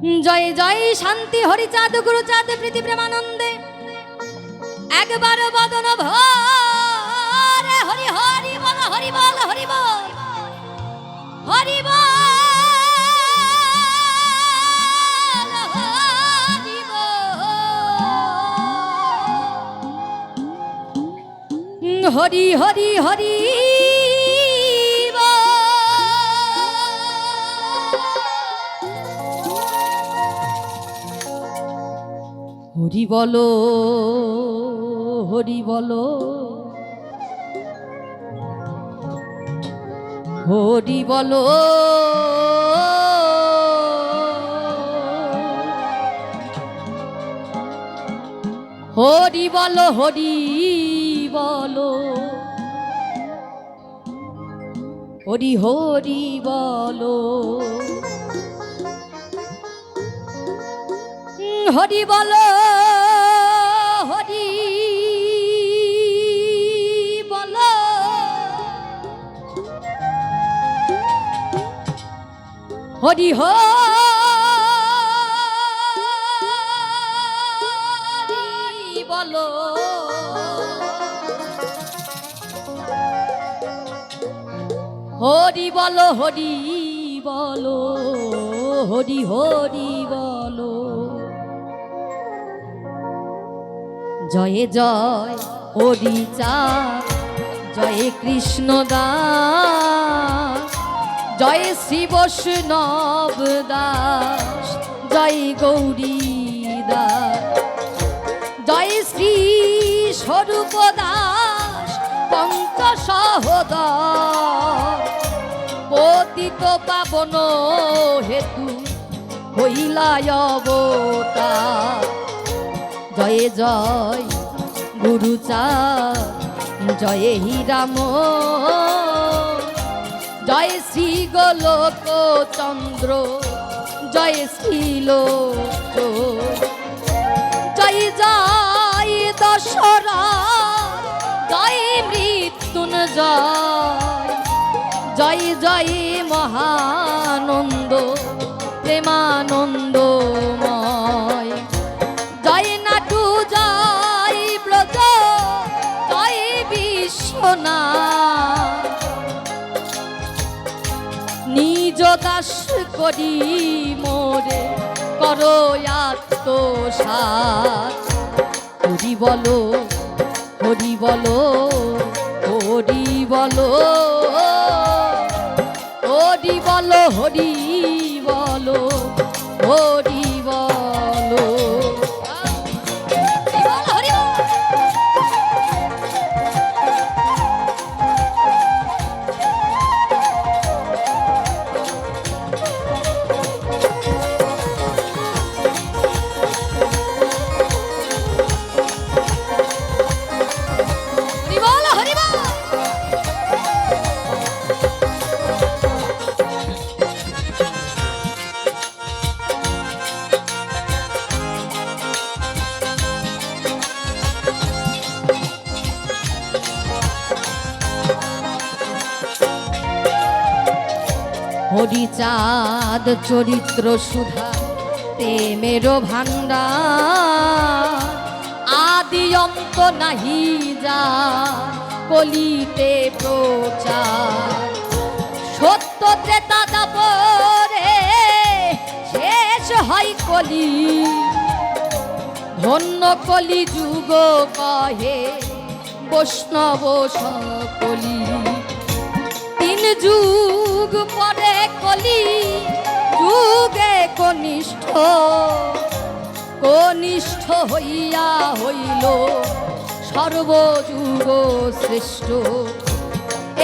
জয় জয় শান্তি হরিচাঁদ গুরুচাঁদ প্রীতি প্রেমানন্দে একবার বদন ভরে হরি হরি বল হরি বল হরি বল হরি বল হরি হরি হরি হরি বলো হরি বলো হরি বলো হরি বলো হরি বলো হরি হরি বলো হরি বলো হরি বলো হরি হরি বলো হরি বলো হরি বলো হরি হরি বলো জয় জয় হরি চাঁদ জয় কৃষ্ণ দাস জয় শ্রী বৈষ্ণব দাস জয় গৌরী দাস জয় শ্রী স্বরূপ দাস পঙ্ক সহোদর পতিত পাবন হেতু হইলায় অবতার জয় জয় গুরুচাঁদ জয় হি রাম জয় শ্রী গোলক চন্দ্র জয় শ্রীলোক জয় জয় দশরা জয় মৃত্যুঞ্জয় জয় জয় মহানন্দ প্রেমানন্দময় জয় নাটু জয় ব্রত জয় বিশ্বনাথ নিজ দাস করি মোরে করো আত্মসাৎ হরি বলো হরি বলো হরি বলো হরি বলো হরি বলো হরি বলো হরিচাঁদ চরিত্র সুধা প্রেমের ভাণ্ডার আদি অন্ত নাহি যা কলিতে প্রচার সত্য ত্রেতা দাপরে শেষ হয় কলি ধন্য কলি যুগ কহে বৈষ্ণব সকলি তিন যুগ পরে কলি যুগে কনিষ্ঠ কনিষ্ঠ হইয়া হইল সর্বযুগ শ্রেষ্ঠ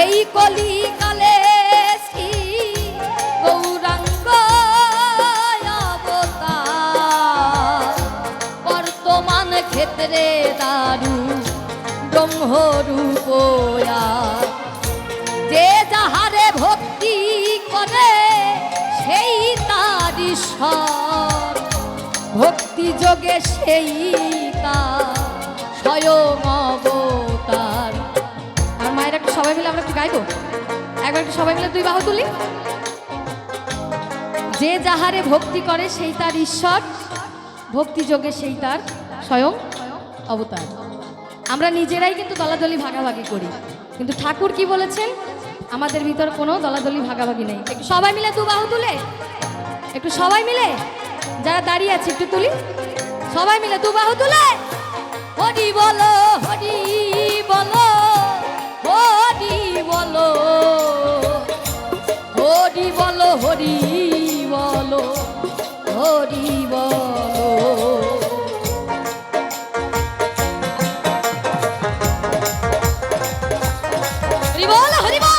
এই কলি কালে শ্রী গৌরাঙ্গ অবতার বর্তমান ক্ষেত্রে দারু ব্রহ্মরূপয়া যে যাহারে ভক্তি করে সেই তার ঈশ্বর ভক্তি যোগে সেই তার স্বয়ং অবতার। আর মায়ের একটা সবাই মিলে আমরা একটু গাইবো, একবার একটু সবাই মিলে দুই বাহু তুলি। যে যাহারে ভক্তি করে সেই তার ঈশ্বর, ভক্তি যোগে সেই তার স্বয়ং অবতার। আমরা নিজেরাই কিন্তু দলাদলি ভাগাভাগি করি, কিন্তু ঠাকুর কি বলেছেন, আমাদের ভিতর কোনো দলাদলি ভাগাভাগি নেই। একটু সবাই মিলে দু বাহু তুলে, একটু সবাই মিলে, যারা দাঁড়িয়ে আছে একটু তুলি, সবাই মিলে দু বাহু তুলে হরি বলো, হরি বলো, হরি বলো, হরি বলো, হরি বলো, হরি বলো। হরি বল, হরি বল।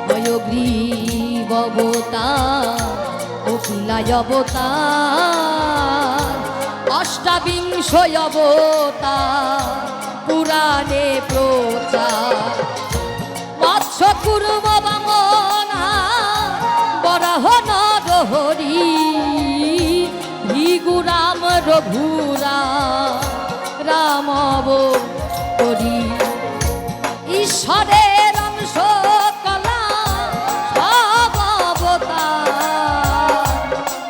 হয়গ্রীব অবতার, অখিলায় অবতার, অষ্টাবিংশ অবতার পুরাণে প্রচার। মৎস্য কুর্ম বামনা বরাহ নরহরি, ভিগুরাম রঘুরাম রাম অবতারি। ঈশ্বরের অংশ কলা সব অবতার,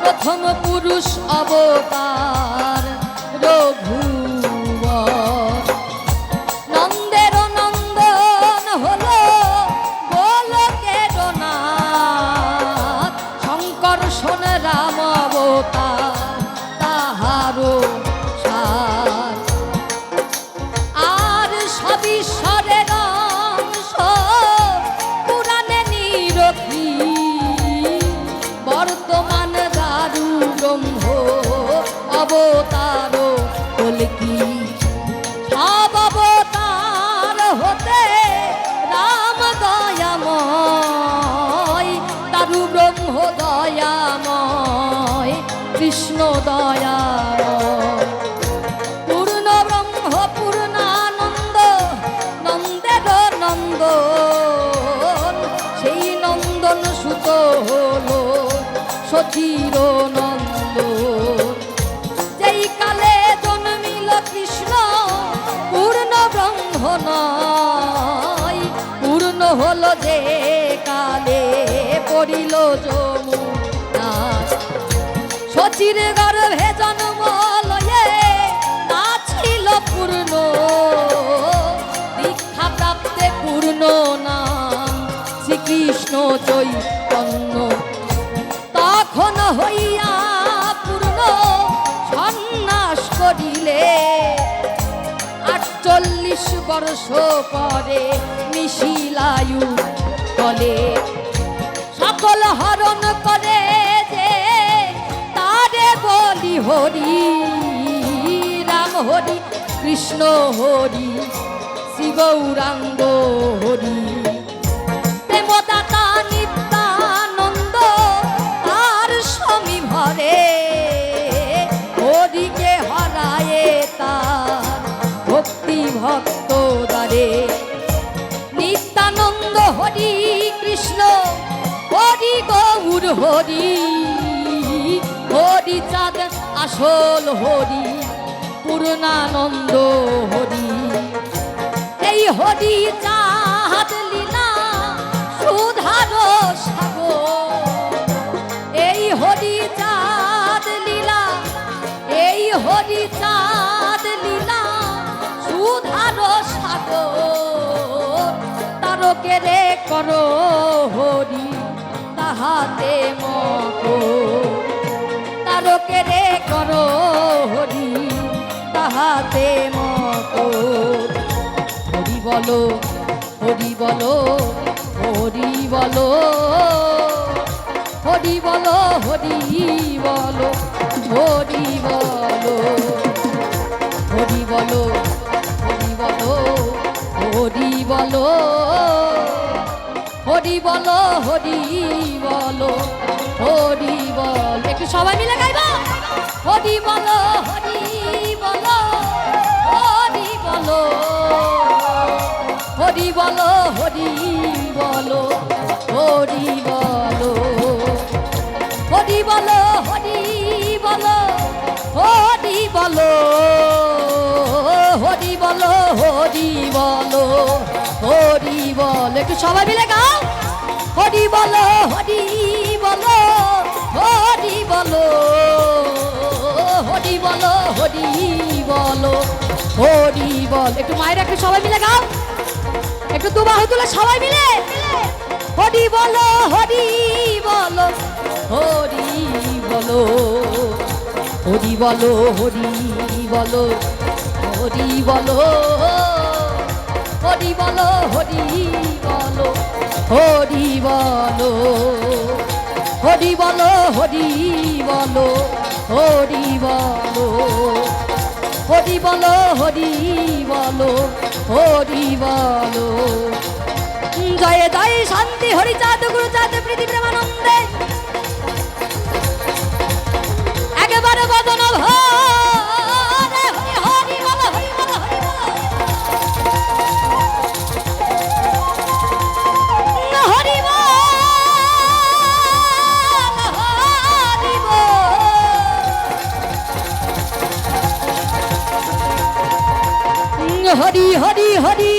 প্রথম পুরুষ অবতার রঘুবর। নন্দের নন্দন হলো গোলকের নাথ, শঙ্কর্ষণ রাম অবতার তাহারও সার। আর সব ঈশ্বরের অংশ পুরাণে নিরখি, বর্তমান দারু ব্রহ্ম অবতার কল্কি। সব অবতার হতে রাম দয়াময়, দারু ব্রহ্ম দয়াময়, কৃষ্ণ দয়াময়। পূর্ণ ব্রহ্ম পূর্ণানন্দ, নন্দের নন্দন, সেই নন্দন সুত হলো সচির নন্দন। যেই কালে জন্মিল কৃষ্ণ পূর্ণ ব্রহ্ম নয়, পূর্ণ হলো যে কালে পড়িল যমুনায়। সচির গর্ভে জন্ম লয়ে নাছিল পূর্ণ, দীক্ষা প্রাপ্তে পূর্ণ নাম শ্রীকৃষ্ণ চৈতন্য। তখন হইয়া পূর্ণ সন্ন্যাস করিলে, 48 বর্ষ পরে মিশিলায়ু বলে। সকল হরণ করে যে তারে বলি হরি, রাম হরি কৃষ্ণ হরি শ্রী গৌরাঙ্গ হরি। প্রেমদাতা নিত্যানন্দ তার স্বামী ভরে, হরিকে হরায়ে তার ভক্তি ভক্ত দ্বারে। নিত্যানন্দ হরি কৃষ্ণ হরি গৌর হরি, হরি চাঁদ আসল হরি পূর্ণানন্দ হরি। এই হরি চাঁদ লীলা সুধার সাগর, এই হরি চাঁদ লীলা, এই হরি চাঁদ লীলা সুধার সাগর। তারকে রে করো হরি তাহাতে মতো, তারকে রে করো হরি তাহাতে মতো। হরি বলো, হরি বলো, হরি বলো, হরি বলো, হরি বলো, হরি বলো, হরি বলো, হরি বলো, হরি বলো, হরি বলো, হরি বলো, হরি বল। একটু সবাই মিলে গাইবা, হরি বলো, হরি বলো, হরি বলো, হরি বলো, হরি বলো, একটু সবাই মিলে গাও। হরি বলো হরি বলো হরি বলো হরি বলো হরি বলো হরি বল। একটু মায়ের একটু সবাই মিলে গাও, একটু দু বাহু তুলে সবাই মিলে হরি বলো হরি বলো হরি বলো হরি বলো হরি বলো হরি বলো হরি বলো হরি বলো হরি বলো হরি বলো হরি বলো হরি বলো হরি বলো হরি বলো হরি বলো। জয় জয় শান্তি হরিচাঁদ গুরুচাঁদ প্রীতি প্রেমানন্দে একেবারে বদন ভরে হরি হরি বলো হরি বলো হরি বলো হরি বল হরি বল হরি হরি হরি